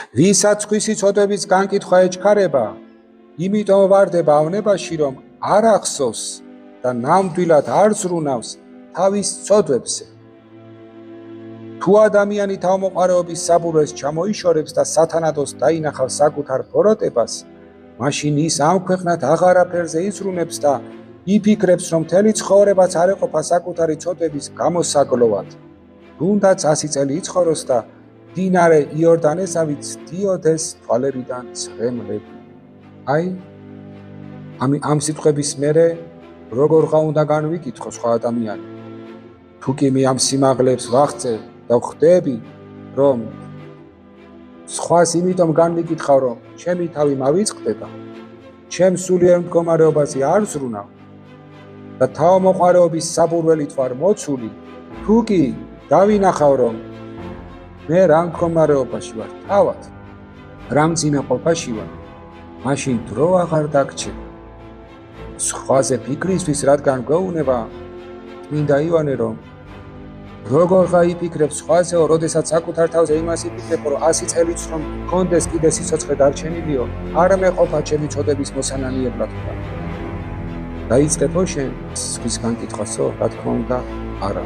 ვისაც ხვისი ცოდვების განკითხვა ეჩქარება, იმიტომ ვარდება ავნებაში, რომ არ ახსოვს და ნამდვილად არ ზრუნავს თავის ცოდვებზე. თუ ადამიანი თავმოყარეობის საბურვეს ჩამოიშორებს და სათანადოს დაინახავს საკუთარ ბოროტებას, მაშინ ის ამ ქვეყნად აღარაფერზე იზრუნებს და იფიქრებს, რომ მთელი ცხოვრებაც არ ეყოფა საკუთარი ცოდვების გამოსაგლოვად. თუნდაც 100 წელი იცხოვროს და მდინარე იორდანესავით დიოდეს თვალებიდან ცხრემლები. აი, ამ სიტყვების მერე როგორღა უნდა განვიკითხო სხვა ადამიანი. თუ კი მე ამ სიმაღლებს ვახწევ და ვხვდები, რომ სხვას იმიტომ განვიკითხავ, რომ ჩემი თავი მავიწყდება, ჩემ სულიერ მდგომარეობაზე არ ზრუნავ და თავმოყარეობის საბურველით ვარ მოცული, თუ კი დავინახავ, რომ მე რა მდგომარეობაში ვარ თავად, რა მძიმე ყოფაში ვარ, მაშინ დრო აღარ დაგრჩება. სხვაზე ფიქრისთვის, რადგან გვეუბნება წმინდა იოანე, რომ როგორღა იფიქრებ სხვაზეო, როდესაც საკუთარ თავზე იმას იფიქრებ, რომ 100 წელიც რომ მქონდეს კიდე სიცოცხლე დარჩენილიო, არ მეყოფა ჩემი ცოდვების მოსანანიებლად ვარ. დაიწყებო შენ სხვის განკითხვასო, რა თქმა უნდა, არა.